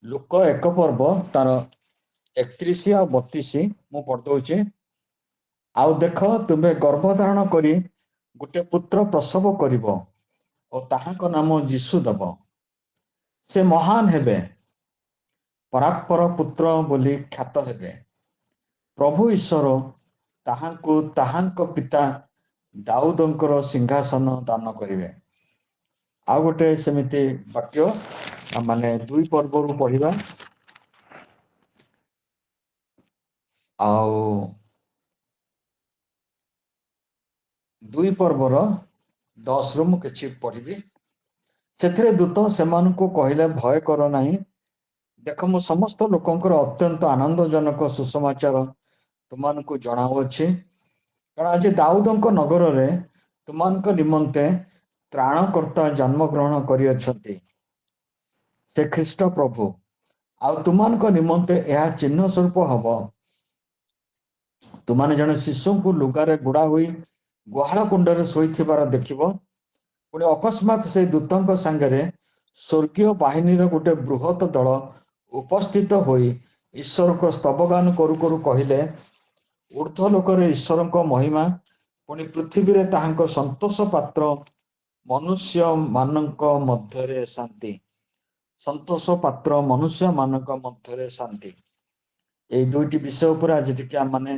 ଲୋକ ଏକ ପର୍ବ ତାର 31 ଆଉ 32 ମୁଁ ପଢିଦଉଛି। ଆଉ ଦେଖ ତୁମେ ଗର୍ଭଧାରଣ କରି ଗୋଟେ ପୁତ୍ର ପ୍ରସବ କରିବ ଓ ତାହାଙ୍କ ନାମ ଯୀଶୁ ଦବ। ସେ ମହାନ ହେବେ, ପରାତ୍ପର ପୁତ୍ର ବୋଲି ଖ୍ୟାତ ହେବେ। ପ୍ରଭୁ ଈଶ୍ୱର ତାହାଙ୍କୁ ତାହାଙ୍କ ପିତା ଦାଉଦଙ୍କର ସିଂହାସନ ଦାନ କରିବେ। ଆଉ ଗୋଟେ ସେମିତି ବାକ୍ୟ ମାନେ 2 ପର୍ବରୁ ପଢିବା। ଆଉ 2 ପର୍ବର 10ରୁ ମୁଁ କିଛି ପଢିବି। ସେଥିରେ ଦୂତ ସେମାନଙ୍କୁ କହିଲେ, ଭୟ କର ନାହିଁ। ଦେଖ, ମୁଁ ସମସ୍ତ ଲୋକଙ୍କର ଅତ୍ୟନ୍ତ ଆନନ୍ଦଜନକ ସୁସମାଚାର ତୁମମାନଙ୍କୁ ଜଣାଉଅଛି। କାରଣ ଆଜି ଦାଉଦଙ୍କ ନଗରରେ ତୁମମାନଙ୍କ ନିମନ୍ତେ ତ୍ରାଣକର୍ତ୍ତା ଜନ୍ମଗ୍ରହଣ କରିଅଛନ୍ତି, ସେ ଖ୍ରୀଷ୍ଟ ପ୍ରଭୁ। ଆଉ ତୁମମାନଙ୍କ ନିମନ୍ତେ ଏହା ଚିହ୍ନ ସ୍ୱରୂପ ହବ। ତୁମାନେ ଜଣେ ଶିଶୁଙ୍କୁ ଲୁଗାରେ ଗୁଡା ହୋଇ ଗୁହାଳ କୁଣ୍ଡରେ ଶୋଇଥିବାର ଦେଖିବ। ପୁଣି ଅକସ୍ମାତ୍ ସେଇ ଦୂତଙ୍କ ସାଙ୍ଗରେ ସ୍ୱର୍ଗୀୟ ବାହିନୀର ଗୋଟେ ବୃହତ ଦଳ ଉପସ୍ଥିତ ହୋଇ ଈଶ୍ୱରଙ୍କ ସ୍ତବଗାନ କରୁ କରୁ କହିଲେ, ଊର୍ଦ୍ଧ୍ୱ ଲୋକରେ ଈଶ୍ୱରଙ୍କ ମହିମା, ପୁଣି ପୃଥିବୀରେ ତାହାଙ୍କ ସନ୍ତୋଷ ପାତ୍ର ମନୁଷ୍ୟମାନଙ୍କ ମଧ୍ୟରେ ଶାନ୍ତି। ସନ୍ତୋଷ ପାତ୍ର ମନୁଷ୍ୟମାନଙ୍କ ମଧ୍ୟରେ ଶାନ୍ତି। ଏଇ 2ଟି ବିଷୟ ଉପରେ ଆଜି ଟିକେ ଆମେ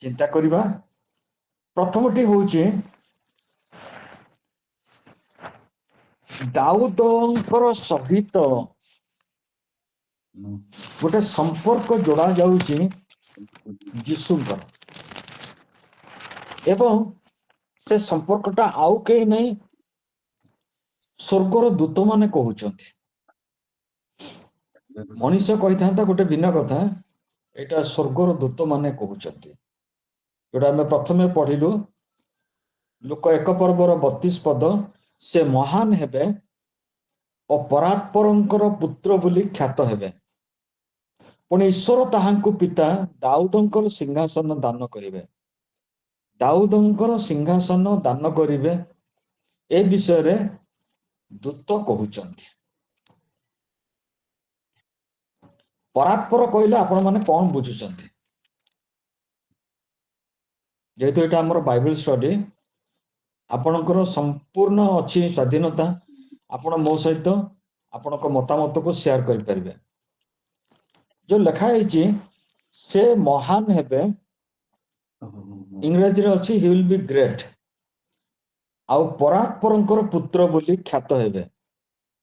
ଚିନ୍ତା କରିବା। ପ୍ରଥମଟି ହଉଛି ଦାଉଦଙ୍କର ସହିତ ଗୋଟେ ସମ୍ପର୍କ ଯୋଡା ଯାଉଛି ଯୀଶୁଙ୍କର, ଏବଂ ସେ ସମ୍ପର୍କଟା ଆଉ କେହି ନାହିଁ, ସ୍ୱର୍ଗର ଦୂତମାନେ କହୁଛନ୍ତି। ମଣିଷ କହିଥାନ୍ତା ଗୋଟେ ଭିନ୍ନ କଥା, ଏଇଟା ସ୍ୱର୍ଗର ଦୂତମାନେ କହୁଛନ୍ତି। ଯୋଉଟା ଆମେ ପ୍ରଥମେ ପଢିଲୁ ଲୁକ 1 ପର୍ବର 32 ପଦ, ସେ ମହାନ ହେବେ ଓ ପରାତ୍ପରଙ୍କର ପୁତ୍ର ବୋଲି ଖ୍ୟାତ ହେବେ। ପୁଣି ଈଶ୍ୱର ତାହାଙ୍କୁ ପିତା ଦାଉଦଙ୍କର ସିଂହାସନ ଦାନ କରିବେ। ଦାଉଦଙ୍କର ସିଂହାସନ ଦାନ କରିବେ, ଏ ବିଷୟରେ ଦୂତ କହୁଛନ୍ତି। ପରାତ୍ପର କହିଲେ ଆପଣମାନେ କଣ ବୁଝୁଛନ୍ତି? ଯେହେତୁ ଏଇଟା ଆମର ବାଇବେଲ ଷ୍ଟଡି, ଆପଣଙ୍କର ସମ୍ପୂର୍ଣ୍ଣ ଅଛି ସ୍ୱାଧୀନତା। ଆପଣ ମୋ ସହିତ ଆପଣଙ୍କ ମତାମତକୁ ସେୟାର କରିପାରିବେ। ଯୋଉ ଲେଖା ହେଇଛି ସେ ମହାନ ହେବେ, ଇଂରାଜୀରେ ଅଛି ହି ୱିଲ୍ ବି ଗ୍ରେଟ୍, ଆଉ ପରାତ୍ପରଙ୍କର ପୁତ୍ର ବୋଲି ଖ୍ୟାତ ହେବେ।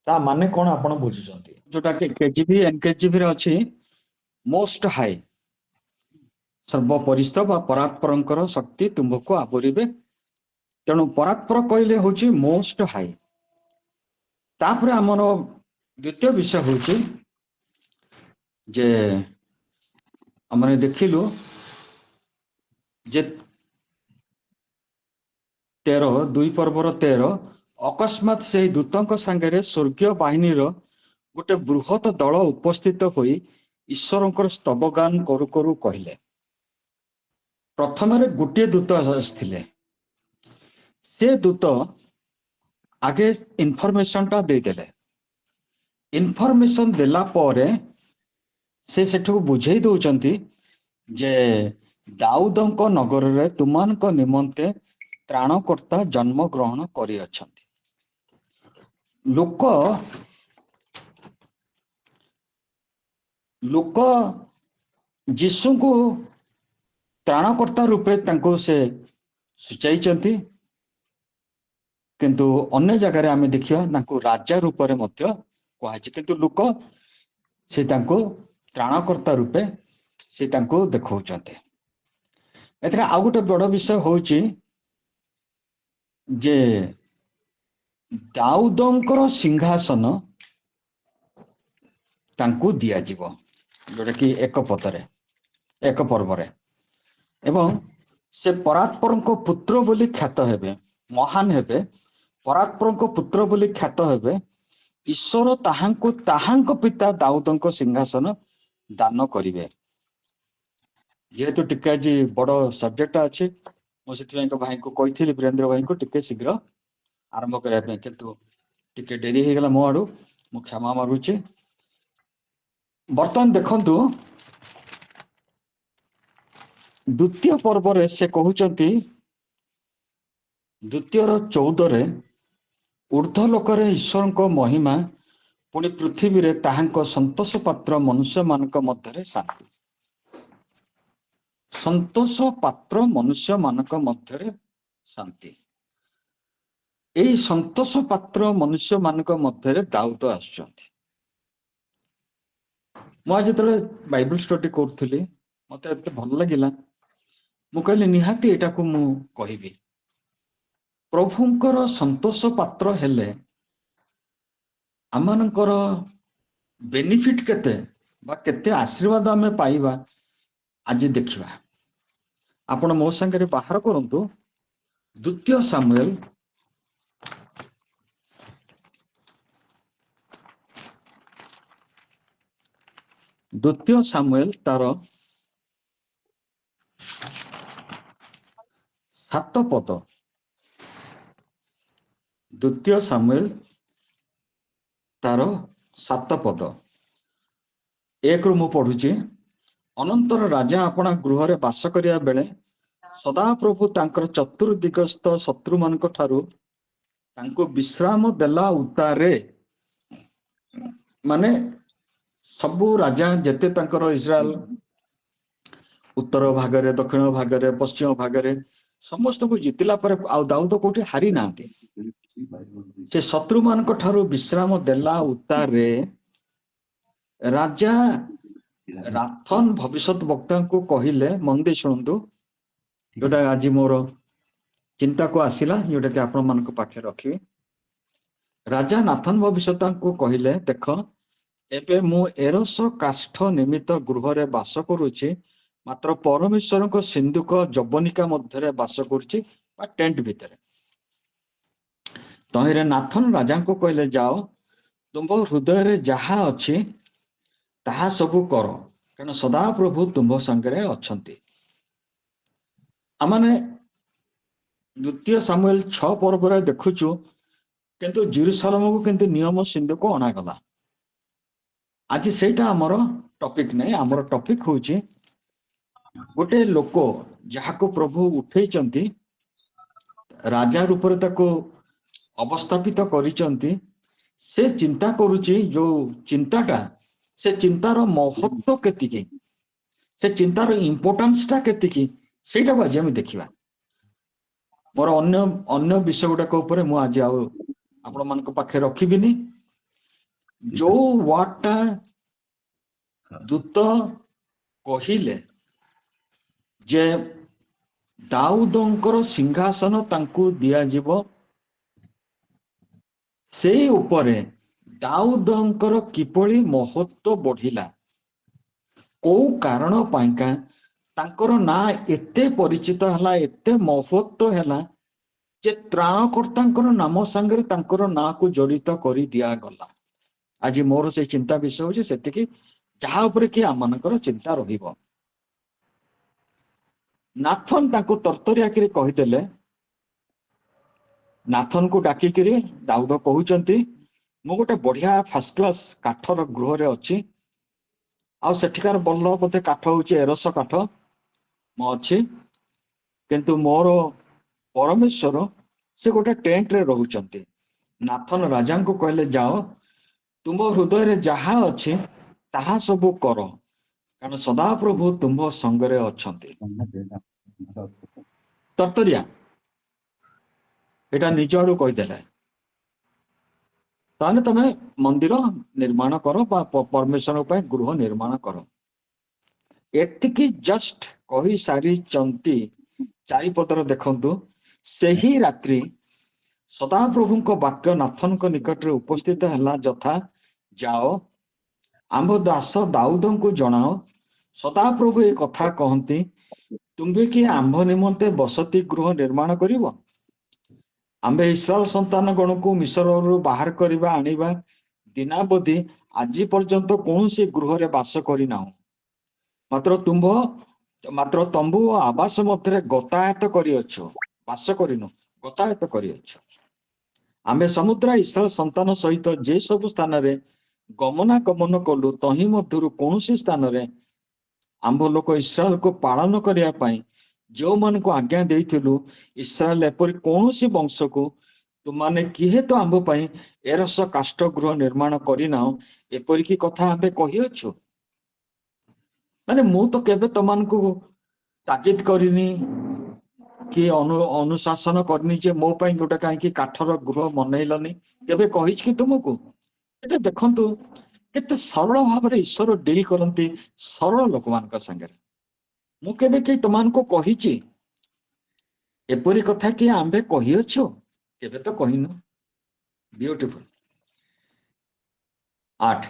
ତା ମାନେ କଣ ଆପଣ ବୁଝୁଛନ୍ତି? ଯୋଉଟା କି କେଜିଭି ଏନକେଜିଭି ରେ ଅଛି ମୋଷ୍ଟ ହାଇ, ସର୍ବପରିସ୍ଥ ବା ପରାତ୍ପରଙ୍କର ଶକ୍ତି ତୁମକୁ ଆବରିବେ। ତେଣୁ ପରାତ୍ପର କହିଲେ ହଉଛି ମୋଷ୍ଟ ହାଇ। ତାପରେ ଆମର ଦ୍ୱିତୀୟ ବିଷୟ ହଉଛି ଯେ ଆମେ ଦେଖିଲୁ ଯେ 2 ପର୍ବର 13, ଅକସ୍ମାତ୍ ସେହି ଦୂତଙ୍କ ସାଙ୍ଗରେ ସ୍ୱର୍ଗୀୟ ବାହିନୀର ଗୋଟେ ବୃହତ ଦଳ ଉପସ୍ଥିତ ହୋଇ ଈଶ୍ୱରଙ୍କର ସ୍ତବଗାନ କରୁ କରୁ କହିଲେ। ପ୍ରଥମରେ ଗୋଟିଏ ଦୂତ ଆସିଥିଲେ। ସେ ଦୂତ ଆଗେ ଇନଫରମେସନ ଟା ଦେଇଦେଲେ। ଇନଫରମେସନ ଦେଲା ପରେ ସେ ସେଠୁ ବୁଝେଇ ଦଉଛନ୍ତି ଯେ ଦାଉଦଙ୍କ ନଗରରେ ତୁମାନଙ୍କ ନିମନ୍ତେ ତ୍ରାଣକର୍ତ୍ତା ଜନ୍ମ ଗ୍ରହଣ କରିଅଛନ୍ତି। ଲୋକ ଯୀଶୁଙ୍କୁ ତ୍ରାଣକର୍ତ୍ତା ରୂପେ ତାଙ୍କୁ ସେ ସୂଚାଇଛନ୍ତି, କିନ୍ତୁ ଅନ୍ୟ ଜାଗାରେ ଆମେ ଦେଖିବା ତାଙ୍କୁ ରାଜା ରୂପରେ ମଧ୍ୟ କୁହାଯାଇଛି। କିନ୍ତୁ ଲୋକ ସେ ତାଙ୍କୁ ତ୍ରାଣକର୍ତ୍ତା ରୂପେ ସେ ତାଙ୍କୁ ଦେଖାଉଛନ୍ତି। ଏଥିରେ ଆଉ ଗୋଟେ ବଡ ବିଷୟ ହଉଛି ଯେ ଦାଉଦଙ୍କର ସିଂହାସନ ତାଙ୍କୁ ଦିଆଯିବ, ଯୋଉଟା କି 1 ପର୍ବରେ, ଏବଂ ସେ ପରାତ୍ପରଙ୍କ ପୁତ୍ର ବୋଲି ଖ୍ୟାତ ହେବେ, ମହାନ ହେବେ, ପରାତ୍ପରଙ୍କ ପୁତ୍ର ବୋଲି ଖ୍ୟାତ ହେବେ। ଈଶ୍ୱର ତାହାଙ୍କୁ ତାହାଙ୍କ ପିତା ଦାଉଦଙ୍କ ସିଂହାସନ ଦାନ କରିବେ। ଯେହେତୁ ଟିକେ ଆଜି ବଡ ସବଜେକ୍ଟଟା ଅଛି, ମୁଁ ସେଥିପାଇଁ ଭାଇଙ୍କୁ କହିଥିଲି, ବୀରେନ୍ଦ୍ର ଭାଇଙ୍କୁ ଟିକେ ଶୀଘ୍ର ଆରମ୍ଭ କରିବା ପାଇଁ, କିନ୍ତୁ ଟିକେ ଡେରି ହେଇଗଲା ମୋ ଆଡୁ, ମୁଁ କ୍ଷମା ମାଗୁଛି। ବର୍ତ୍ତମାନ ଦେଖନ୍ତୁ ଦ୍ୱିତୀୟ ପର୍ବରେ ସେ କହୁଛନ୍ତି, ଦ୍ୱିତୀୟର 14ରେ, ଊର୍ଦ୍ଧ୍ୱ ଲୋକରେ ଈଶ୍ୱରଙ୍କ ମହିମା, ପୁଣି ପୃଥିବୀରେ ତାହାଙ୍କ ସନ୍ତୋଷ ପାତ୍ର ମନୁଷ୍ୟମାନଙ୍କ ମଧ୍ୟରେ ଶାନ୍ତି। ସନ୍ତୋଷ ପାତ୍ର ମନୁଷ୍ୟମାନଙ୍କ ମଧ୍ୟରେ ଶାନ୍ତି। ଏଇ ସନ୍ତୋଷ ପାତ୍ର ମନୁଷ୍ୟମାନଙ୍କ ମଧ୍ୟରେ ଦାଉଦ ଆସୁଛନ୍ତି। ମୁଁ ଆଜି ଯେତେବେଳେ ବାଇବଲ ଷ୍ଟଡି କରୁଥିଲି, ମତେ ଏତେ ଭଲ ଲାଗିଲା, ମୁଁ କହିଲି ନିହାତି ଏଟାକୁ ମୁଁ କହିବି। ପ୍ରଭୁଙ୍କର ସନ୍ତୋଷ ପାତ୍ର ହେଲେ ଆମମାନଙ୍କର ବେନିଫିଟ କେତେ ବା କେତେ ଆଶୀର୍ବାଦ ଆମେ ପାଇବା ଆଜି ଦେଖିବା। ଆପଣ ମୋ ସାଙ୍ଗରେ ବାହାର କରନ୍ତୁ ଦ୍ୱିତୀୟ ସାମୁଏଲ ତାର 7 ପଦ। ଦ୍ୱିତୀୟ ସାମୁଏଲ ତାର 7 ପଦ 1ରୁ ମୁଁ ପଢୁଛି। ଅନନ୍ତର ରାଜା ଆପଣା ଗୃହରେ ବାସ କରିବା ବେଳେ ସଦାପ୍ରଭୁ ତାଙ୍କର ଚତୁର୍ଦିଗସ୍ଥ ଶତ୍ରୁମାନଙ୍କ ଠାରୁ ତାଙ୍କୁ ବିଶ୍ରାମ ଦେଲା ଉତ୍ତାରେ। ମାନେ ସବୁ ରାଜା ଯେତେ ତାଙ୍କର ଇସ୍ରାଏଲ ଉତ୍ତର ଭାଗରେ, ଦକ୍ଷିଣ ଭାଗରେ, ପଶ୍ଚିମ ଭାଗରେ ସମସ୍ତଙ୍କୁ ଜିତିଲା ପରେ ଆଉ ଦାଉଦ କୋଉଠି ହାରି ନାହାନ୍ତି। ସେ ଶତ୍ରୁମାନଙ୍କ ଠାରୁ ବିଶ୍ରାମ ଦେଲା ଉତ୍ତାରେ ରାଜା ରାଥନ ଭବିଷ୍ୟତ ବକ୍ତାଙ୍କୁ କହିଲେ, ମନ ଦେଇ ଶୁଣନ୍ତୁ, ଯୋଉଟା ଆଜି ମୋର ଚିନ୍ତାକୁ ଆସିଲା, ଯୋଉଟାକି ଆପଣମାନଙ୍କ ପାଖରେ ରଖିବି। ରାଜା ନାଥନ ଭବିଷ୍ୟତଙ୍କୁ କହିଲେ, ଦେଖ ଏବେ ମୁଁ ଏରସ କାଷ୍ଠ ନିମିତ୍ତ ଗୃହରେ ବାସ କରୁଛି, ମାତ୍ର ପରମେଶ୍ୱରଙ୍କ ସିନ୍ଧୁକ ଯବନିକା ମଧ୍ୟରେ ବାସ କରୁଛି ବା ଟେଣ୍ଟ ଭିତରେ। ତହିଁରେ ନାଥନ ରାଜାଙ୍କୁ କହିଲେ, ଯାଅ ତୁମ୍ଭ ହୃଦୟରେ ଯାହା ଅଛି ତାହା ସବୁ କର, କାରଣ ସଦାପ୍ରଭୁ ତୁମ୍ଭ ସାଙ୍ଗରେ ଅଛନ୍ତି। ଆମମାନେ ଦ୍ୱିତୀୟ ସାମୁଏଲ 6 ପର୍ବରେ ଦେଖୁଛୁ କିନ୍ତୁ ଜେରୁସାଲେମକୁ କିନ୍ତୁ ନିୟମ ସିନ୍ଧୁକ ଅଣାଗଲା। ଆଜି ସେଇଟା ଆମର ଟପିକ ନାହିଁ। ଆମର ଟପିକ ହଉଛି ଗୋଟେ ଲୋକ ଯାହାକୁ ପ୍ରଭୁ ଉଠେଇଛନ୍ତି, ରାଜା ରୂପରେ ତାକୁ ଅବସ୍ଥାପିତ କରିଛନ୍ତି, ସେ ଚିନ୍ତା କରୁଛି ଯୋଉ ଚିନ୍ତାଟା, ସେ ଚିନ୍ତାର ମହତ୍ଵ କେତିକି, ସେ ଚିନ୍ତାର ଇମ୍ପୋର୍ଟାନ୍ସଟା କେତିକି, ସେଇଟାକୁ ଆଜି ଆମେ ଦେଖିବା। ମୋର ଅନ୍ୟ ବିଷୟ ଗୁଡାକ ଉପରେ ମୁଁ ଆଜି ଆଉ ଆପଣମାନଙ୍କ ପାଖରେ ରଖିବିନି। ଯୋଉ ୱାର୍ଡଟା ଦୂତ କହିଲେ ଯେ ଦାଉଦଙ୍କର ସିଂହାସନ ତାଙ୍କୁ ଦିଆଯିବ, ସେଇ ଉପରେ ଦାଉଦଙ୍କର କିପରି ମହତ୍ଵ ବଢିଲା, କୋଉ କାରଣ ପାଇଁକା ତାଙ୍କର ନାଁ ଏତେ ପରିଚିତ ହେଲା, ଏତେ ମହତ୍ଵ ହେଲା ଯେ ତ୍ରାଣକର୍ତ୍ତାଙ୍କର ନାମ ସାଙ୍ଗରେ ତାଙ୍କର ନାଁକୁ ଜଡିତ କରି ଦିଆଗଲା। ଆଜି ମୋର ସେଇ ଚିନ୍ତା ବିଷୟ ହଉଛି ସେତିକି, ଯାହା ଉପରେ କି ଆମମାନଙ୍କର ଚିନ୍ତା ରହିବ। ନାଥନ ତାଙ୍କୁ ତରତରିଆକିରି କହିଦେଲେ, ନାଥନକୁ ଡାକିକିରି ଦାଉଦ କହୁଛନ୍ତି, ମୁଁ ଗୋଟେ ବଢିଆ ଫାର୍ଷ୍ଟ କ୍ଲାସ କାଠର ଗୃହରେ ଅଛି, ଆଉ ସେଠିକାର ଭଲ ବୋଧେ କାଠ ହଉଛି ଏରସ କାଠ ମୁଁ ଅଛି, କିନ୍ତୁ ମୋର ପରମେଶ୍ୱର ସେ ଗୋଟେ ଟେଣ୍ଟରେ ରହୁଛନ୍ତି। ନାଥନ ରାଜାଙ୍କୁ କହିଲେ, ଯାଅ ତୁମ ହୃଦୟରେ ଯାହା ଅଛି ତାହା ସବୁ କର, କାରଣ ସଦାପ୍ରଭୁ ତୁମ୍ଭ ସଙ୍ଗରେ ଅଛନ୍ତି। ତରତରିଆ ଏଟା ନିଜ ଆଡୁ କହିଦେଲେ। ତାହେଲେ ତମେ ମନ୍ଦିର ନିର୍ମାଣ କର ବା ପରମେଶ୍ୱର ପାଇଁ ଗୃହ ନିର୍ମାଣ କର। ଏତିକି ଜଷ୍ଟ କହି ସାରିଛନ୍ତି। 4 ପଦର ଦେଖନ୍ତୁ, ସେହି ରାତ୍ରି ସଦାପ୍ରଭୁଙ୍କ ବାକ୍ୟ ନାଥନଙ୍କ ନିକଟରେ ଉପସ୍ଥିତ ହେଲା ଯଥା, ଯାଅ ଆମ୍ଭ ଦାସ ଦାଉଦଙ୍କୁ ଜଣାଅ, ସଦାପ୍ରଭୁ ଏ କଥା କହନ୍ତି, ତୁମ୍ଭେ କି ଆମ୍ଭ ନିମନ୍ତେ ବସତି ଗୃହ ନିର୍ମାଣ କରିବ? ଆମ୍ଭେ ଇସ୍ରାଏଲ ସନ୍ତାନ ଗଣକୁ ମିଶ୍ରରୁ ବାହାର କରିବା ଆଣିବା ଦିନାବଧି ଆଜି ପର୍ଯ୍ୟନ୍ତ କୌଣସି ଗୃହରେ ବାସ କରିନାହୁଁ, ମାତ୍ର ତମ୍ବୁ ଓ ଆବାସ ମଧ୍ୟରେ ଗତାୟତ କରିଅଛୁ, ବାସ କରିନୁ, ଗତାୟତ କରିଅଛୁ। ଆମ୍ଭେ ସମୁଦ୍ର ଇସ୍ରାଏଲ ସନ୍ତାନ ସହିତ ଯେ ସବୁ ସ୍ଥାନରେ ଗମନାଗମନ କଲୁ, ତହିଁ ମଧ୍ୟରୁ କୌଣସି ସ୍ଥାନରେ ଆମ୍ଭ ଲୋକ ଇସ୍ରାଏଲକୁ ପାଳନ କରିବା ପାଇଁ ଯେଉଁମାନଙ୍କୁ ଆଜ୍ଞା ଦେଇଥିଲୁ, ଇସ୍ରାଏଲ ଏପରି କୌଣସି ବଂଶକୁ ତୁମାନେ କିଏ ତ ଆମ୍ଭ ପାଇଁ ଏରସ କାଷ୍ଠ ଗୃହ ନିର୍ମାଣ କରିନାହ, ଏପରିକି କଥା ଆମ୍ଭେ କହିଅଛୁ। ମାନେ ମୁଁ ତ କେବେ ତମାନଙ୍କୁ ତାଗିଦ କରିନି କି ଅନୁଶାସନ କରିନି ଯେ ମୋ ପାଇଁ ଗୋଟେ କାହିଁକି କାଠର ଗୃହ ବନେଇଲନି, କେବେ କହିଛି କି ତୁମକୁ? ଏଟା ଦେଖନ୍ତୁ କେତେ ସରଳ ଭାବରେ ଈଶ୍ୱର ଡିଲ୍ କରନ୍ତି ସରଳ ଲୋକମାନଙ୍କ ସାଙ୍ଗରେ। ମୁଁ କେବେ କି ତୁମମାନଙ୍କୁ କହିଛି ଏପରି କଥା କି ଆମ୍ଭେ କହିଅଛୁ? କେବେ ତ କହିନୁ। ବିୟୁଟିଫୁଲ। 8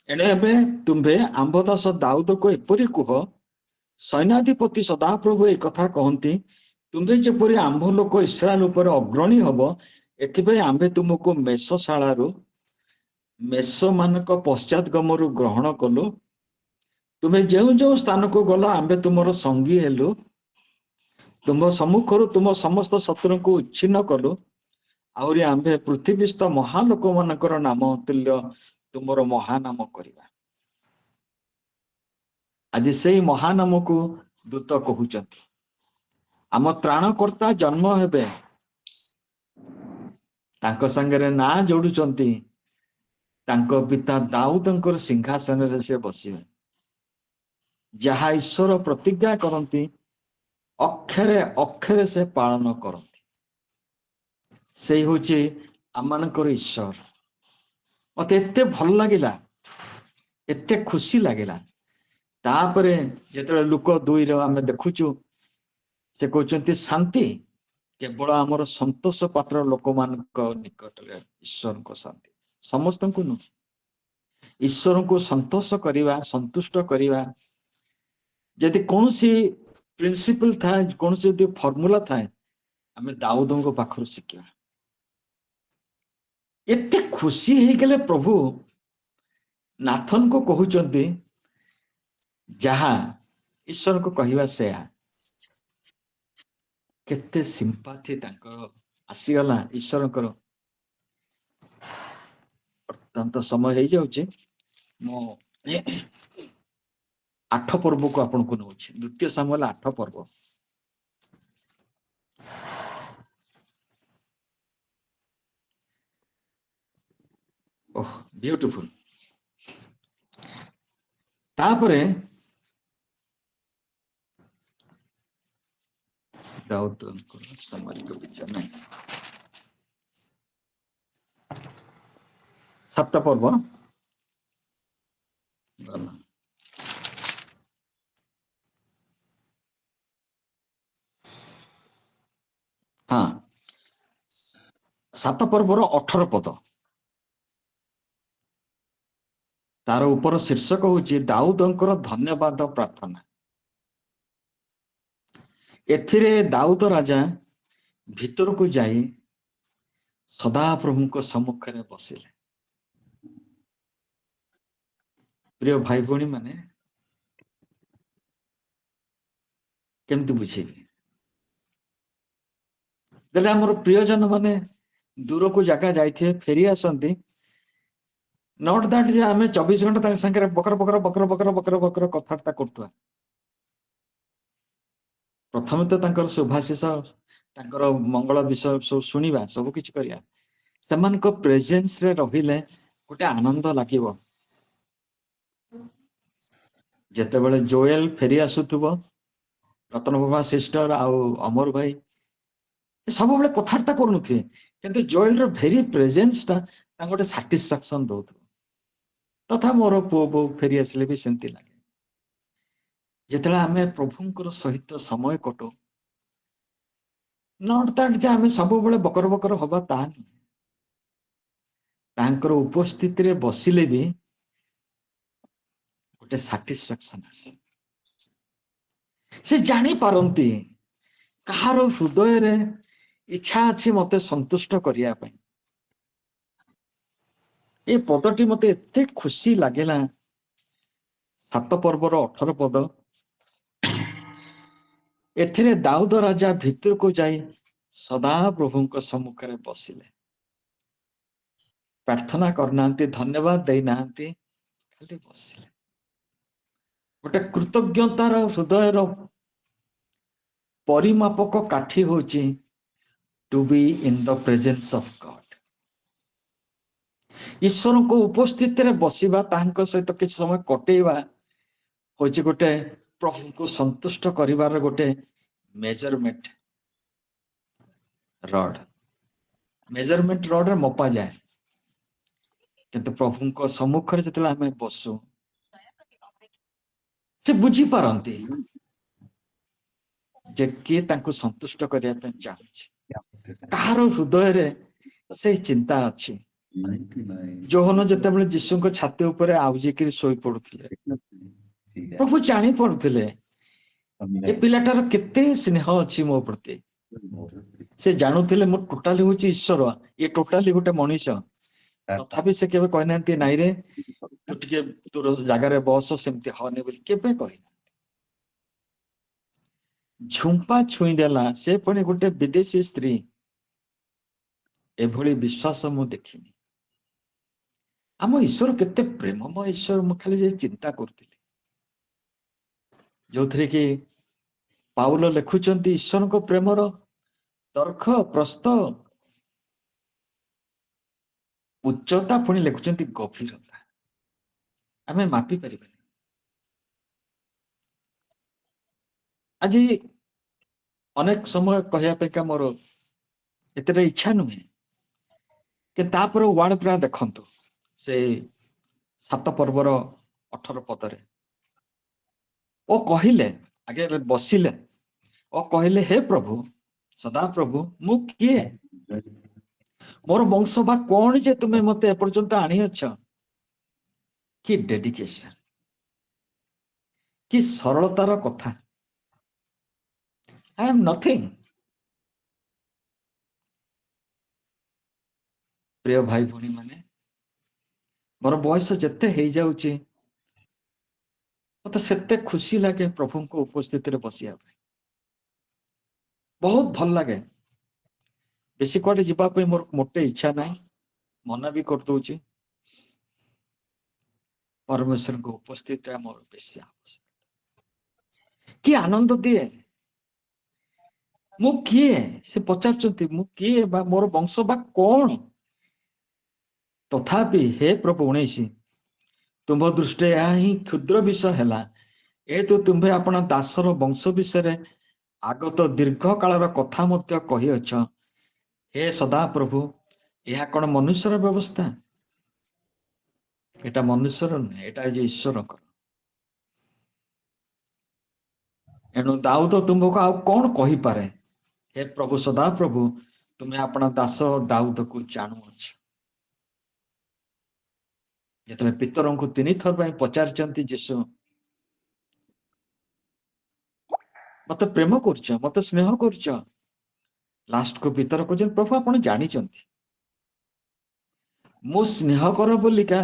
ଏଣେ ଏବେ ତୁମ୍ଭେ ଆମ୍ଭ ଦାସ ଦାଉଦକୁ ଏପରି କୁହ, ସୈନ୍ୟାଧିପତି ସଦାପ୍ରଭୁ ଏ କଥା କହନ୍ତି, ତୁମ୍ଭେ ଯେପରି ଆମ୍ଭ ଲୋକ ଇସ୍ରାଏଲ ଉପରେ ଅଗ୍ରଣୀ ହବ, ଏଥିପାଇଁ ଆମ୍ଭେ ତୁମକୁ ମେଷଶାଳାରୁ ମେଷମାନଙ୍କ ପଶ୍ଚାତଗମରୁ ଗ୍ରହଣ କଲୁ। ତୁମେ ଯେଉଁ ଯେଉଁ ସ୍ଥାନକୁ ଗଲ ଆମ୍ଭେ ତୁମର ସଙ୍ଗୀ ହେଲୁ। ତୁମ ସମ୍ମୁଖରୁ ତୁମ ସମସ୍ତ ଶତ୍ରୁଙ୍କୁ ଉଚ୍ଛିନ୍ନ କଲୁ। ଆହୁରି ଆମ୍ଭେ ପୃଥିବୀସ୍ଥ ମହାଲୋକମାନଙ୍କର ନାମ ତୁଲ୍ୟ ତୁମର ମହାନାମ କରିବା। ଆଜି ସେଇ ମହାନାମକୁ ଦୂତ କହୁଛନ୍ତି। ଆମ ତ୍ରାଣକର୍ତ୍ତା ଜନ୍ମ ହେବେ, ତାଙ୍କ ସାଙ୍ଗରେ ନାଁ ଯୋଡୁଛନ୍ତି, ତାଙ୍କ ପିତା ଦାଉଦଙ୍କର ସିଂହାସନରେ ସେ ବସିବେ। ଯାହା ଈଶ୍ୱର ପ୍ରତିଜ୍ଞା କରନ୍ତି ଅକ୍ଷରେ ଅକ୍ଷରେ ସେ ପାଳନ କରନ୍ତି। ସେଇ ହଉଛି ଆମମାନଙ୍କର ଈଶ୍ୱର। ମତେ ଏତେ ଭଲ ଲାଗିଲା, ଏତେ ଖୁସି ଲାଗିଲା। ତାପରେ ଯେତେବେଳେ ଲୁକ 2ର ଆମେ ଦେଖୁଛୁ, ସେ କହୁଛନ୍ତି ଶାନ୍ତି କେବଳ ଆମର ସନ୍ତୋଷ ପାତ୍ର ଲୋକମାନଙ୍କ ନିକଟରେ ଈଶ୍ୱରଙ୍କ ଶାନ୍ତି, ସମସ୍ତଙ୍କୁ ନୁହେଁ। ଈଶ୍ୱରଙ୍କୁ ସନ୍ତୋଷ କରିବା, ସନ୍ତୁଷ୍ଟ କରିବା, ଯଦି କୌଣସି ପ୍ରିନ୍ସିପଲ ଥାଏ, କୌଣସି ଯଦି ଫର୍ମୁଲା ଥାଏ, ଆମେ ଦାଉଦଙ୍କ ପାଖରୁ ଶିଖିବା। ଏତେ ଖୁସି ହେଇଗଲେ ପ୍ରଭୁ ନାଥନକୁ କହୁଛନ୍ତି ଯାହା ଈଶ୍ୱରଙ୍କୁ କହିବା ସେୟା। କେତେ ସିମ୍ପାଥି ତାଙ୍କର ଆସିଗଲା ଈଶ୍ୱରଙ୍କର। ବର୍ତ୍ତମାନ ତ ସମୟ ହେଇଯାଉଛି, ମୁଁ 8 ପର୍ବକୁ ଆପଣଙ୍କୁ ନଉଛି। 2 ସାମୁଏଲ 8 ପର୍ବ। ଓହ ବିୟୁଟିଫୁଲ। ତାପରେ ଦାଉଦଙ୍କର ସାମରିକ ବିଜୟ ନାହିଁ। 7 ପର୍ବ ଗଲା। ହଁ, 7 ପର୍ବର 18 ପଦ। ତାର ଉପର ଶୀର୍ଷକ ହଉଛି ଦାଉଦଙ୍କର ଧନ୍ୟବାଦ ପ୍ରାର୍ଥନା। ଏଥିରେ ଦାଉଦ ରାଜା ଭିତରକୁ ଯାଇ ସଦାପ୍ରଭୁଙ୍କ ସମ୍ମୁଖରେ ବସିଲେ। ପ୍ରିୟ ଭାଇ ଭଉଣୀ ମାନେ, କେମିତି ବୁଝେଇବି? ଯେତେବେଳେ ଆମର ପ୍ରିୟଜନ ମାନେ ଦୂରକୁ ଜାଗା ଯାଇଥିବେ, ଫେରି ଆସନ୍ତି, ନଟ୍ ଦ୍ୟାଟ୍ ଯେ ଆମେ 24 ଘଣ୍ଟା ତାଙ୍କ ସାଙ୍ଗରେ ବକର ବକର ବକର ବକର ବକର ବକର କଥାବାର୍ତ୍ତା କରୁଥିବା। ପ୍ରଥମେ ତ ତାଙ୍କର ଶୁଭାଶିଷ, ତାଙ୍କର ମଙ୍ଗଳ ବିଷୟ ସବୁ ଶୁଣିବା, ସବୁ କିଛି କରିବା। ସେମାନଙ୍କ ପ୍ରେଜେନ୍ସରେ ରହିଲେ ଗୋଟେ ଆନନ୍ଦ ଲାଗିବ। ଯେତେବେଳେ ଜୋଏଲ ଫେରି ଆସୁଥିବ, ରତ୍ନପ୍ରଭା ସିଷ୍ଟର ଆଉ ଅମର ଭାଇ ସବୁବେଳେ କଥାବାର୍ତ୍ତା କରୁନଥିବେ, କିନ୍ତୁ ଜୋଏଲର ଭେରି ପ୍ରେଜେନ୍ସଟା ତାଙ୍କୁ ଗୋଟେ ସାଟିସ୍ଫାକ୍ସନ ଦଉଥିବ। ତଥା ମୋର ପୁଅ ବୋଉ ଫେରି ଆସିଲେ ବି ସେମିତି ଲାଗେ। ଯେତେବେଳେ ଆମେ ପ୍ରଭୁଙ୍କର ସହିତ ସମୟ କଟୁ, ନଟ୍ ଦ୍ୟାଟ୍ ଯେ ଆମେ ସବୁବେଳେ ବକର ବକର ହବା, ତାହା ନୁହେଁ। ତାଙ୍କର ଉପସ୍ଥିତିରେ ବସିଲେ ବି ଗୋଟେ ସାଟିସ୍ଫାକ୍ସନ ଆସେ। ସେ ଜାଣିପାରନ୍ତି କାହାର ହୃଦୟରେ ଇଚ୍ଛା ଅଛି ମତେ ସନ୍ତୁଷ୍ଟ କରିବା ପାଇଁ। ଏ ପଦଟି ମତେ ଏତେ ଖୁସି ଲାଗିଲା। 7 ପର୍ବର 18 ପଦ। ଏଥିରେ ଦାଉଦ ରାଜା ଭିତରକୁ ଯାଇ ସଦାପ୍ରଭୁଙ୍କ ସମ୍ମୁଖରେ ବସିଲେ। प्रार्थना करना धन्यवाद देना खाली बसिले गोटे कृतज्ञतार हृदयर परिमापक काठी होची to be in the presence of God ईश्वर को उपस्थिति रे बसिबा तांको सहित किछ समय कटेवा होची गोटे प्रभु को संतुष्ट करिवार गोटे मेजरमेंट रड रे मपा जाए किंतु प्रभु को सम्मुख रे जतले हमें बसु से बुझी पारंती जे किए तांको संतुष्ट करिया पे चाहूची कहार हृदय रे से चिंता अच्छी जोहन जतेबेले यीशु को छाती ऊपर आउजी कि सोई पड़ुथिले प्रभु जानी पड़ुथिले ए पिलाटार केते स्नेह अछि मो प्रति से जानुथिले मो टोटाली होची ईश्वर ये टोटाली गोटे मनीष तथापि से केबे कहनांती नाई रे तू टिके तोर जगह रे बस सेमती हने बोली केबे कहिना झुंपा छुई देला से पुणी गोटे विदेशी स्त्री एभली विश्वास मु देखिनी आम ईश्वर केते प्रेममय ईश्वर मु खाली जे चिंता करथिली जो थे कि पाउल लिखुचंती ईश्वर को प्रेमर दर्घ प्रस्थ उच्चता पुणी लिखुचंती गभीरता आमे मापी परिबानी आज अनेक समय कहया पे मोर एते इच्छा नुहे कि तापर वार्ड पूरा देखंतु से 7 पर्वर 18 पदरे ओ कहिले आगे बसिले ओ कहिले हे प्रभु सदा प्रभु मु किए मोर वंश बा कौन जे तुम्हें मते एपर्यंत आनी अच्छा कि डेडिकेशन कि सरलतार कथा आई एम नथिंग प्रिय भाई भणी माने मोर बयस जेते हे जाउची मत सेते खुशी लगे प्रभु को उपस्थिति रे बसिया बहुत भल लगे बेसी कुआडे जीवा पे मोर मोटे इच्छा नहीं मना भी कर दूची परमेश्वर को उपस्थिति मोर बेसी आवश्यक कि आनंद दिए मु किए से पचारचंती मु किए बा मोर वंश बा कौन तथापि हे प्रभु 19 तुम दृष्टि यह ही क्षुद्र विषय है ए तो तुम्हें अपना दासर वंश विषय आगत दीर्घ कालर कथा मध्य कही अछ हे सदा प्रभु यह कौन मनुष्यर व्यवस्था एटा मनुष्यर नुहे एटा ईश्वर एणु दाऊद तुमको आउ कौन कही पारे हे प्रभु सदा प्रभु तुम्हें अपना दास दाऊद को जानू अच्छ जिते पितरों को 3 थर पचारचंती जीशु मत प्रेम कर मत स्नेह कर लास्ट को पितर को प्रभु आप जानी मु स्नेह कर बोलिका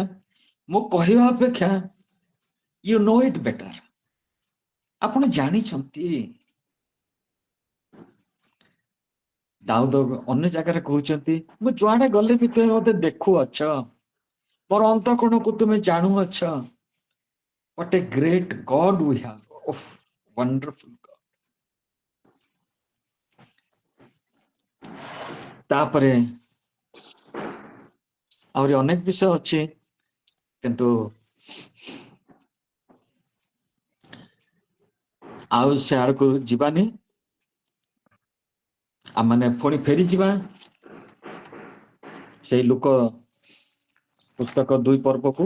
मु कहवा अपेक्षा यू नो इट बेटर आप जानी दाऊद अन्य जगह कहते मु जुआडे गले भी तुम मत देखु अच्छ मोर अंतकोण को तुम्हें जानू अच्छ what a great god we have oh wonderful god तापरे और अनेक विषय अच्छे किंतु आउ से आड़ को जीवानी आमने पुणी फेरी जीवा से लोक पुस्तक 2 पर्व को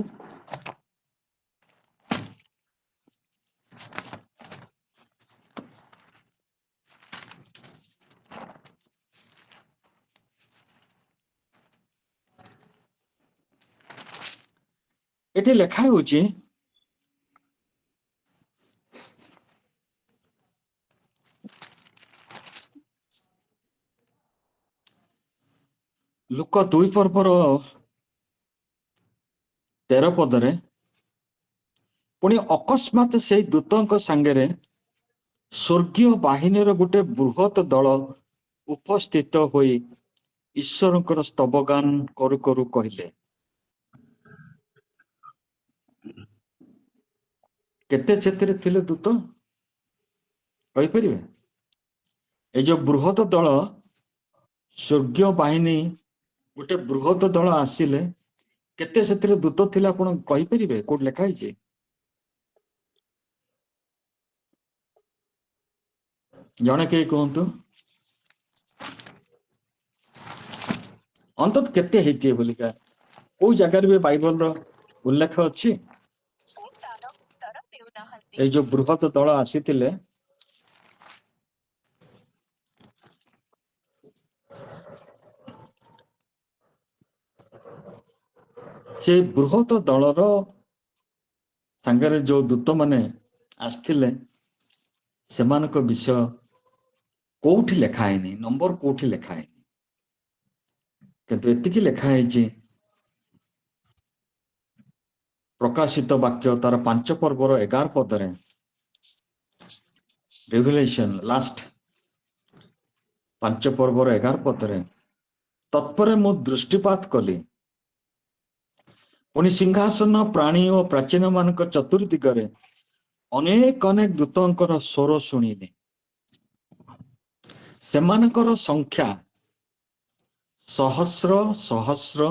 एठी लेखा होची लुक 2 पर्वर 13 पदरे पुणी अकस्मात से दूतों सांगे स्वर्गीय बाहिनी गोटे बृहत दल उपस्थित होई ईश्वर स्तवगान करू करू कहले କେତେ ସେଥିରେ ଥିଲେ ଦୂତ କହିପାରିବେ? ଏଇ ଯୋଉ ବୃହତ ଦଳ ସ୍ୱର୍ଗୀୟ ବାହିନୀ ଗୋଟେ ବୃହତ ଦଳ ଆସିଲେ କେତେ ସେଥିରେ ଦୂତ ଥିଲେ ଆପଣ କହିପାରିବେ? କୋଉଠି ଲେଖା ହେଇଛି? ଜଣେ କେହି କୁହନ୍ତୁ ଅନ୍ତତଃ କେତେ ହେଇଥିବେ ବୋଲିକା କୋଉ ଜାଗାରେ ବି ବାଇବଲର ଉଲ୍ଲେଖ ଅଛି? ଏଇ ଯୋଉ ବୃହତ ଦଳ ଆସିଥିଲେ ସେ ବୃହତ ଦଳର ସାଙ୍ଗରେ ଯୋଉ ଦୂତ ମାନେ ଆସିଥିଲେ ସେମାନଙ୍କ ବିଷୟ କୋଉଠି ଲେଖା ହେଇନି, ନମ୍ବର କୋଉଠି ଲେଖା ହେଇନି, କିନ୍ତୁ ଏତିକି ଲେଖା ହେଇଛି ପ୍ରକାଶିତ ବାକ୍ୟ ତାର 5 ପର୍ବର 11 ପଦରେ, ରେଭେଲେସନ ଲାଷ୍ଟ 5 ପର୍ବର 11 ପଦରେ, ତତ୍ପରେ ମୁଁ ଦୃଷ୍ଟିପାତ କଲି, ପୁଣି ସିଂହାସନ ପ୍ରାଣୀ ଓ ପ୍ରାଚୀନ ମାନଙ୍କ ଚତୁର୍ଦିଗରେ ଅନେକ ଅନେକ ଦୂତଙ୍କର ସ୍ୱର ଶୁଣିଲି। ସେମାନଙ୍କର ସଂଖ୍ୟା ସହସ୍ର ସହସ୍ର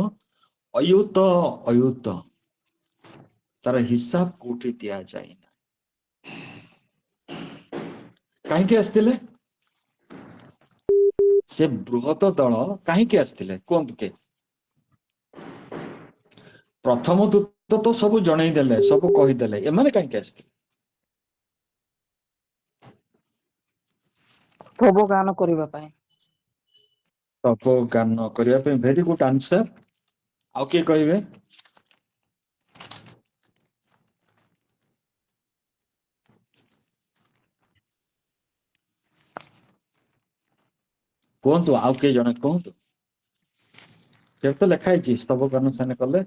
ଅୟୁତ ଅୟୁତ, ତାର ହିସାବ କୋଉଠି ଦିଆଯାଇନା। କାହିଁକି ଆସିଥିଲେ? ସେ ବୃହତ ଦଳ କାହିଁକି ଆସିଥିଲେ କୁହନ୍ତୁ କିଏ? ପ୍ରଥମ ଦୂତ ତ ସବୁ ଜଣେଇ ଦେଲେ, ସବୁ କହିଦେଲେ, ଏମାନେ କାହିଁକି ଆସିଥିଲେ? ପ୍ରଭୁ ଗାନ କରିବା ପାଇଁ। ତପ ଗାନ କରିବା ପାଇଁ। Very good answer. ଆଉ କିଏ କହିବେ? କୁହନ୍ତୁ, ଆଉ କିଏ ଜଣେ କୁହନ୍ତୁ। ସେ ତ ଲେଖା ହେଇଛି ସ୍ତବ ଗାନ ସେମାନେ କଲେ।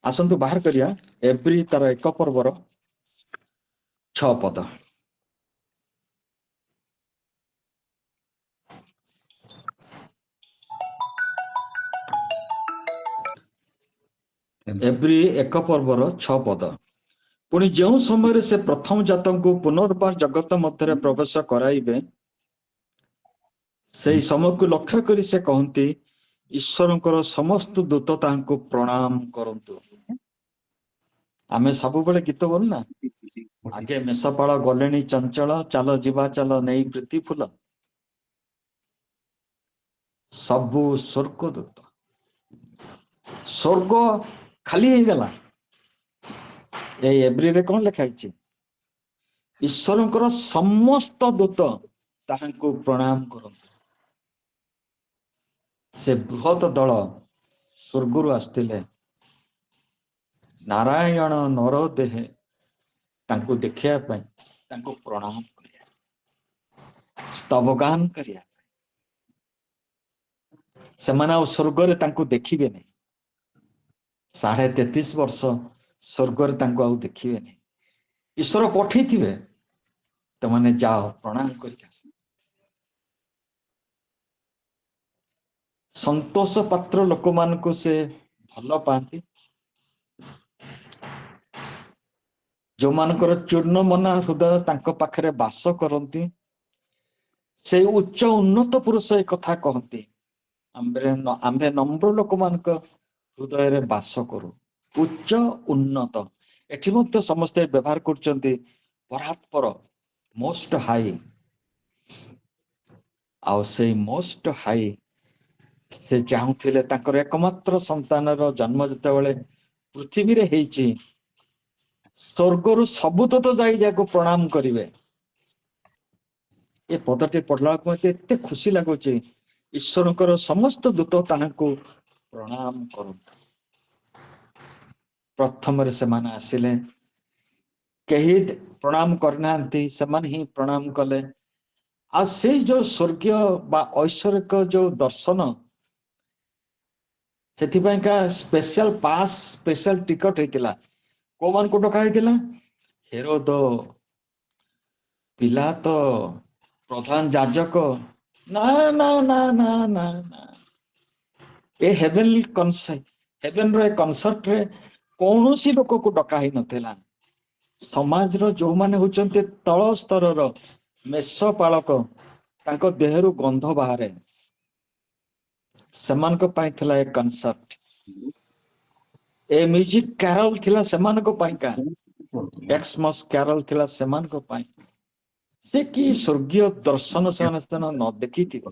ଆସନ୍ତୁ ବାହାର କରିବା ଏବ୍ରି ତାର 1 ପର୍ବର 6 ପଦ। ଏବ୍ରି 1 ପର୍ବର 6 ପଦ। ପୁଣି ଯେଉଁ ସମୟରେ ସେ ପ୍ରଥମ ଜାତଙ୍କୁ ପୁନର୍ବାର ଜଗତ ମଧ୍ୟରେ ପ୍ରବେଶ କରାଇବେ, ସେଇ ସମୟକୁ ଲକ୍ଷ୍ୟ କରି ସେ କହନ୍ତି, ଈଶ୍ୱରଙ୍କର ସମସ୍ତ ଦୂତ ତାଙ୍କୁ ପ୍ରଣାମ କରନ୍ତୁ। ଆମେ ସବୁବେଳେ ଗୀତ ବୋଲୁନା, ଆଗେ ମେଷପାଳ ଗଲେଣି ଚଞ୍ଚଳ, ଚାଲ ଯିବା ଚାଲ ନେଇ ପ୍ରୀତି ଫୁଲ, ସବୁ ସ୍ୱର୍ଗ ଦୂତ। ସ୍ୱର୍ଗ ଖାଲି ହେଇଗଲା। ଏଇ ଏବ୍ରିରେ କଣ ଲେଖା ହେଇଛି? ଈଶ୍ୱରଙ୍କର ସମସ୍ତ ଦୂତ ତାହାଙ୍କୁ ପ୍ରଣାମ କରନ୍ତୁ। ସେ ବୃହତ ଦଳ ସ୍ୱର୍ଗରୁ ଆସିଥିଲେ ନାରାୟଣ ନର ଦେହେ ତାଙ୍କୁ ଦେଖିବା ପାଇଁ, ତାଙ୍କୁ ପ୍ରଣାମ କରିବା, ସ୍ତବଗାନ କରିବା। ସେମାନେ ଆଉ ସ୍ୱର୍ଗରେ ତାଙ୍କୁ ଦେଖିବେନି। 33.5 ବର୍ଷ ସ୍ୱର୍ଗରେ ତାଙ୍କୁ ଆଉ ଦେଖିବେନି। ଈଶ୍ୱର ପଠେଇଥିବେ, ତମାନେ ଯାଅ ପ୍ରଣାମ କରିକି ଆସ। ସନ୍ତୋଷ ପାତ୍ର ଲୋକମାନଙ୍କୁ ସେ ଭଲ ପାଆନ୍ତି। ଯୋଉମାନଙ୍କର ଚୂର୍ଣ୍ଣ ମନା ହୃଦୟ ତାଙ୍କ ପାଖରେ ବାସ କରନ୍ତି, ସେଇ ଉଚ୍ଚ ଉନ୍ନତ ପୁରୁଷ ଏ କଥା କହନ୍ତି, ଆମ୍ଭେ ନମ୍ର ଲୋକମାନଙ୍କ ହୃଦୟରେ ବାସ କରୁ। ଉଚ୍ଚ ଉନ୍ନତ, ଏଠି ମଧ୍ୟ ସମସ୍ତେ ବ୍ୟବହାର କରୁଛନ୍ତି ପରାତ୍ପର, ମୋଷ୍ଟ ହାଇ। ଆଉ ସେଇ ମୋଷ୍ଟ ହାଇ ସେ ଚାହୁଁଥିଲେ ତାଙ୍କର ଏକମାତ୍ର ସନ୍ତାନର ଜନ୍ମ ଯେତେବେଳେ ପୃଥିବୀରେ ହେଇଛି, ସ୍ୱର୍ଗରୁ ସବୁ ଦୂତ ଯାଇ ଯାକୁ ପ୍ରଣାମ କରିବେ। ଏ ପଦଟି ପଢିଲା ବେଳକୁ ମତେ ଏତେ ଖୁସି ଲାଗୁଛି, ଈଶ୍ୱରଙ୍କର ସମସ୍ତ ଦୂତ ତାହାଙ୍କୁ ପ୍ରଣାମ କରନ୍ତୁ। ପ୍ରଥମରେ ସେମାନେ ଆସିଲେ, କେହି ପ୍ରଣାମ କରିନାହାନ୍ତି, ସେମାନେ ହିଁ ପ୍ରଣାମ କଲେ। ଆଉ ସେଇ ଯୋଉ ସ୍ୱର୍ଗୀୟ ବା ଐଶ୍ୱରିକ ଯୋଉ ଦର୍ଶନ, ସେଥିପାଇଁକା ସ୍ପେଶାଲ ପାସ୍, ସ୍ପେଶାଲ ଟିକଟ ହେଇଥିଲା। କୋଉମାନଙ୍କୁ ଡକା ହେଇଥିଲା? ହେରୋଦ, ପିଲାତ, ପ୍ରଧାନ ଯାଜକ, ନା ନା ନା ନା ନା ନା, ଏ ହେଭେନ ର ଏ କନସର୍ଟରେ କୌଣସି ଲୋକକୁ ଡକା ହେଇ ନଥିଲା। ସମାଜର ଯୋଉମାନେ ହଉଛନ୍ତି ତଳ ସ୍ତରର ମେଷ ପାଳକ, ତାଙ୍କ ଦେହରୁ ଗନ୍ଧ ବାହାରେ, ସେମାନଙ୍କ ପାଇଁ ଥିଲା ଏ କନସର୍ଟ। ଏ ମ୍ୟୁଜିକ କ୍ୟାରଲ ଥିଲା ସେମାନଙ୍କ ପାଇଁକା, ଏକ୍ସମସ୍ କ୍ୟାରଲ ଥିଲା ସେମାନଙ୍କ ପାଇଁ। ସେ କି ସ୍ୱର୍ଗୀୟ ଦର୍ଶନ ସେମାନେ ସେଦିନ ନ ଦେଖିଥିବେ।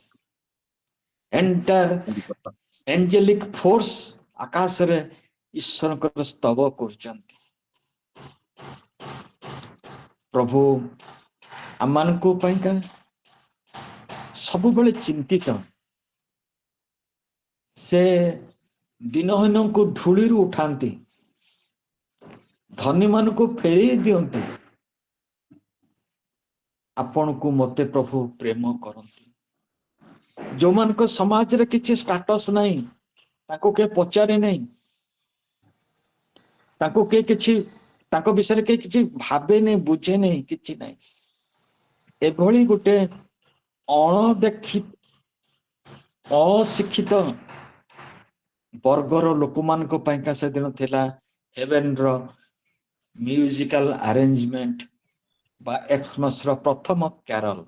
ଏଣ୍ଟାର ଏଞ୍ଜେଲିକ ଫୋର୍ସ ଆକାଶରେ ଈଶ୍ୱରଙ୍କର ସ୍ତବ କରୁଛନ୍ତି। ପ୍ରଭୁ ଆମମାନଙ୍କ ପାଇଁକା ସବୁବେଳେ ଚିନ୍ତିତ। ସେ ଦିନହୀନଙ୍କୁ ଧୂଳିରୁ ଉଠାନ୍ତି, ଧନୀମାନଙ୍କୁ ଫେରେଇ ଦିଅନ୍ତି। ଆପଣଙ୍କୁ ମତେ ପ୍ରଭୁ ପ୍ରେମ କରନ୍ତି। ଯୋଉମାନଙ୍କ ସମାଜରେ କିଛି ଷ୍ଟାଟସ ନାହିଁ, ତାଙ୍କୁ କିଏ ପଚାରେ ନାହିଁ, ତାଙ୍କୁ କିଏ କିଛି, ତାଙ୍କ ବିଷୟରେ କିଏ କିଛି ଭାବେନି, ବୁଝେନି, କିଛି ନାହିଁ, ଏଭଳି ଗୋଟେ ଅଣଦେଖି ଅଶିକ୍ଷିତ ବର୍ଗର ଲୋକମାନଙ୍କ ପାଇଁକା ସେଦିନ ଥିଲା ହେଭେନର ମ୍ୟୁଜିକାଲ ଆରେଞ୍ଜମେଣ୍ଟ ବା ଏକ୍ସମସର ପ୍ରଥମ କ୍ୟାରଲ।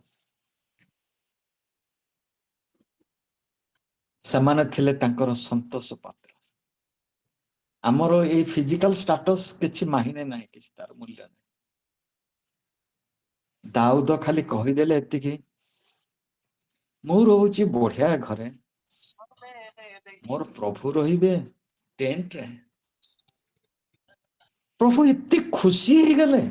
ସେମାନେ ଥିଲେ ତାଙ୍କର ସନ୍ତୋଷ ପାତ୍ର। ଆମର ଏଇ ଫିଜିକାଲ ଷ୍ଟାଟସ କିଛି ମାହିନେ ନାହିଁ, କିଛି ତାର ମୂଲ୍ୟ ନାହିଁ। ଦାଉଦ ଖାଲି କହିଦେଲେ ଏତିକି, ମୁଁ ରହୁଛି ବଢିଆ ଘରେ, ମୋର ପ୍ରଭୁ ରହିବେ ଟେଣ୍ଟରେ। ପ୍ରଭୁ ଏତେ ଖୁସି ହେଇଗଲେ,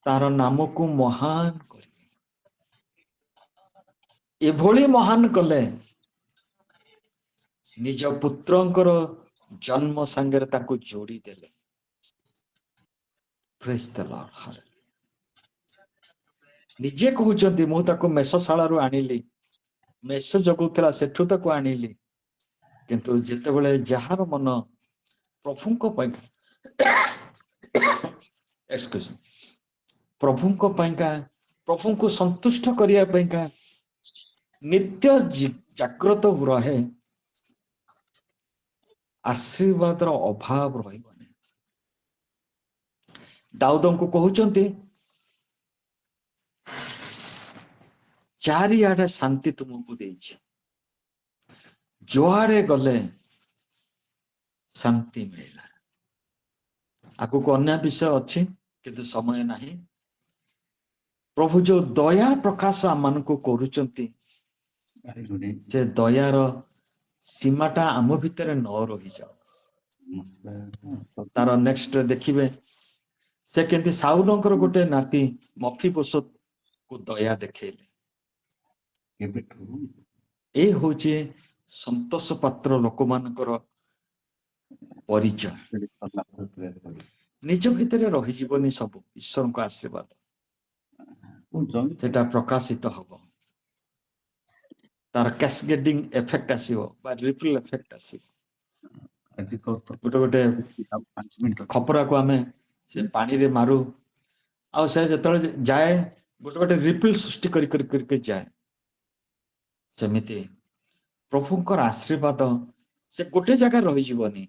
ତାର ନାମକୁ ମହାନ କରିବେ। ଏଭଳି ମହାନ କଲେ, ନିଜ ପୁତ୍ରଙ୍କର ଜନ୍ମ ସାଙ୍ଗରେ ତାକୁ ଯୋଡି ଦେଲେ। Praise the Lord. Hallelujah. ନିଜେ କହୁଛନ୍ତି ମୁଁ ତାକୁ ମେଷଶାଳାରୁ ଆଣିଲି, ମେଷ ଜଗୁଥିଲା ସେଠୁ ତାକୁ ଆଣିଲି। କିନ୍ତୁ ଯେତେବେଳେ ଯାହାର ମନ ପ୍ରଭୁଙ୍କ ପାଇଁକା ପ୍ରଭୁଙ୍କ ପାଇଁକା, ପ୍ରଭୁଙ୍କୁ ସନ୍ତୁଷ୍ଟ କରିବା ପାଇଁକା ନିତ୍ୟ ଜାଗ୍ରତ ରହେ, ଆଶୀର୍ବାଦର ଅଭାବ ରହିବନି। ଦାଉଦଙ୍କୁ କହୁଛନ୍ତି ଚାରିଆଡେ ଶାନ୍ତି ତୁମକୁ ଦେଇଛି, ଯୁଆଡେ ଗଲେ ଶାନ୍ତି ମିଳିଲା। ଆଗକୁ ଅନ୍ୟ ବିଷୟ ଅଛି କିନ୍ତୁ ସମୟ ନାହିଁ। ପ୍ରଭୁ ଯୋଉ ଦୟା ପ୍ରକାଶ ଆମମାନଙ୍କୁ କରୁଛନ୍ତି, ସେ ଦୟାର ସୀମାଟା ଆମ ଭିତରେ ନ ରହିଯାଉ। ତାର ନେକ୍ସଟ ଦେଖିବେ, ସେ କେମିତି ସାଉଲଙ୍କର ଗୋଟେ ନାତି ମଫିବୋଶତକୁ ଦୟା ଦେଖେଇଲେ। ଏଇ ହଉଛି ସନ୍ତୋଷ ପାତ୍ର ଲୋକମାନଙ୍କର ପରିଚୟ। ନିଜ ଭିତରେ ରହିଯିବନି ସବୁ, ଈଶ୍ୱରଙ୍କ ଆଶୀର୍ବାଦ ସେଟା ପ୍ରକାଶିତ ହବ, ତାର କ୍ୟାସକେଡିଂ ଏଫେକ୍ଟ ଆସିବ ବା ରିପଲ ଏଫେକ୍ଟ ଆସିବ। ଗୋଟେ ଖପରାକୁ ଆମେ ସେ ପାଣିରେ ମାରୁ, ଆଉ ସେ ଯେତେବେଳେ ଯାଏ ଗୋଟେ ରିପଲ ସୃଷ୍ଟି କରି କରି କରି ଯାଏ। ସେମିତି ପ୍ରଭୁଙ୍କର ଆଶୀର୍ବାଦ ସେ ଗୋଟେ ଜାଗାରେ ରହିଯିବନି,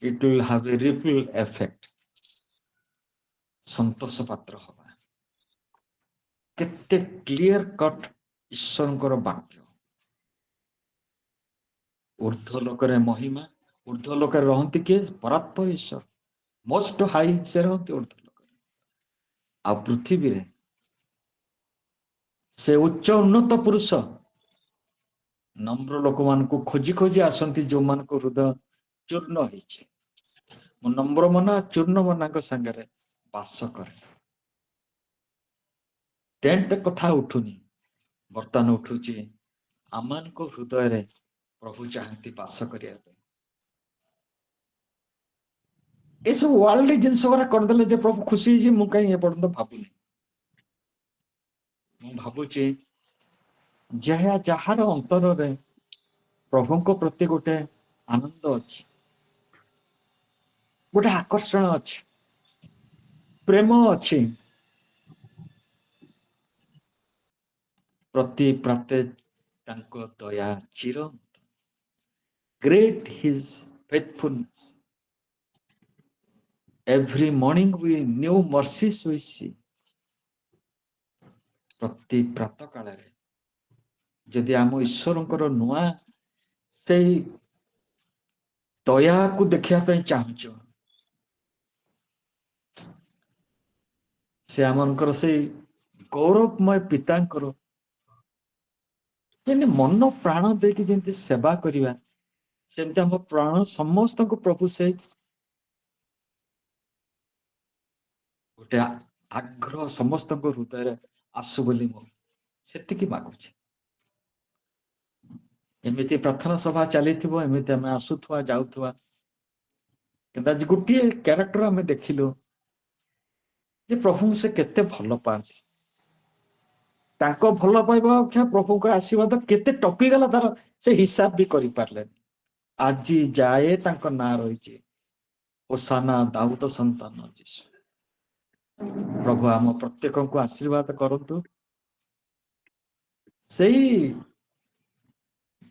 it will have a ripple effect. ସନ୍ତୋଷ ପାତ୍ର ହବା, କେତେ କ୍ଲିୟର କଟ ଈଶ୍ୱରଙ୍କର ବାକ୍ୟ। ଊର୍ଦ୍ଧ୍ୱ ଲୋକରେ ମହିମା, ଊର୍ଦ୍ଧ୍ୱ ଲୋକରେ ରହନ୍ତି କିଏ? ପରାତ୍ପର ଈଶ୍ୱର, ମୋଷ୍ଟ ହାଇ ସେ ରହନ୍ତି ଊର୍ଦ୍ଧ୍ୱ ଲୋକରେ। ଆଉ ପୃଥିବୀରେ ସେ ଉଚ୍ଚ ଉନ୍ନତ ପୁରୁଷ ନମ୍ର ଲୋକମାନଙ୍କୁ ଖୋଜି ଖୋଜି ଆସନ୍ତି, ଯୋଉମାନଙ୍କ ହୃଦୟ ଚୂର୍ଣ୍ଣ ହେଇଛି। ମୁଁ ନମ୍ର ମନା ଚୂର୍ଣ୍ଣ ମନାଙ୍କ ସାଙ୍ଗରେ ବାସ କରେ। ଟେଣ୍ଟ କଥା ଉଠୁନି, ବର୍ତ୍ତମାନ ଉଠୁଛି ଆମମାନଙ୍କ ହୃଦୟରେ ପ୍ରଭୁ ଚାହାନ୍ତି ବାସ କରିବା ପାଇଁ। ଏସବୁ ୱାର୍ଲଡ ଜିନିଷ ଗୁଡା କରିଦେଲେ ଯେ ପ୍ରଭୁ ଖୁସି ହେଇଛି, ମୁଁ କାହିଁ ଏପର୍ଯ୍ୟନ୍ତ ଭାବୁନି। ମୁଁ ଭାବୁଛି ଯାହାର ଅନ୍ତରରେ ପ୍ରଭୁଙ୍କ ପ୍ରତି ଗୋଟେ ଆନନ୍ଦ ଅଛି, ଗୋଟେ ଆକର୍ଷଣ ଅଛି, ପ୍ରେମ ଅଛି, ପ୍ରତି ପ୍ରାତେ ତାଙ୍କ ଦୟା ଚିରନ୍ତନ। Great his faithfulness. Every morning we new mercies we see. ପ୍ରତି ପ୍ରାତ କାଳରେ ଯଦି ଆମ ଈଶ୍ୱରଙ୍କର ନୂଆ ସେଇ ଦୟାକୁ ଦେଖିବା ପାଇଁ ଚାହୁଁଛୁ, ସେ ଆମଙ୍କର ସେଇ ଗୌରବମୟ ପିତାଙ୍କର ଯେମିତି ମନ ପ୍ରାଣ ଦେଇକି ଯେମିତି ସେବା କରିବା, ସେମିତି ଆମ ପ୍ରାଣ ସମସ୍ତଙ୍କୁ ପ୍ରଭୁ ସେଇ ଗୋଟେ ଆଗ୍ରହ ସମସ୍ତଙ୍କ ହୃଦୟରେ ଆସୁ ବୋଲି ମୁଁ ସେତିକି ମାଗୁଛି। ଏମିତି ପ୍ରାର୍ଥନା ସଭା ଚାଲିଥିବ, ଏମିତି ଆମେ ଆସୁଥିବା ଯାଉଥିବା, କିନ୍ତୁ ଆଜି ଗୋଟିଏ କ୍ୟାରେକ୍ଟର ଆମେ ଦେଖିଲୁ ଯେ ପ୍ରଭୁଙ୍କୁ ସେ କେତେ ଭଲ ପାଆନ୍ତି। ତାଙ୍କ ଭଲ ପାଇବା ଅପେକ୍ଷା ପ୍ରଭୁଙ୍କର ଆଶୀର୍ବାଦ କେତେ ଟପିଗଲା ତାର ସେ ହିସାବ ବି କରିପାରିଲେନି। ଆଜି ଯାଏ ତାଙ୍କ ନାଁ ରହିଛି ହୋସାନା ଦାଉଦ ସନ୍ତାନ ଯୀଶୁ। ପ୍ରଭୁ ଆମ ପ୍ରତ୍ୟେକଙ୍କୁ ଆଶୀର୍ବାଦ କରନ୍ତୁ। ସେଇ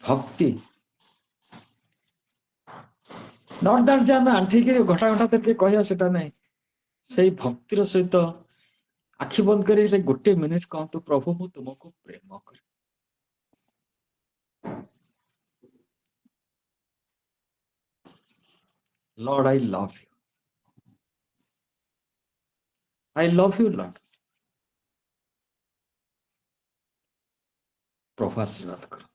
ଭକ୍ତି ନଟ୍ ଦ୍ୟାଟ୍ ଯେ ଆମେ ଆଣ୍ଠିକି ଘଟା ଘଟା ଧରିକି କହିବା, ସେଟା ନାହିଁ। ସେଇ ଭକ୍ତିର ସହିତ ଆଖି ବନ୍ଦ କରି ସେ ଗୋଟେ ମିନିଟ କହନ୍ତୁ, ପ୍ରଭୁ ମୁଁ ତୁମକୁ ପ୍ରେମ କରେ। Lord, I love you. I love you, Lord. ପ୍ରଭୁ ଆଶୀର୍ବାଦ କର।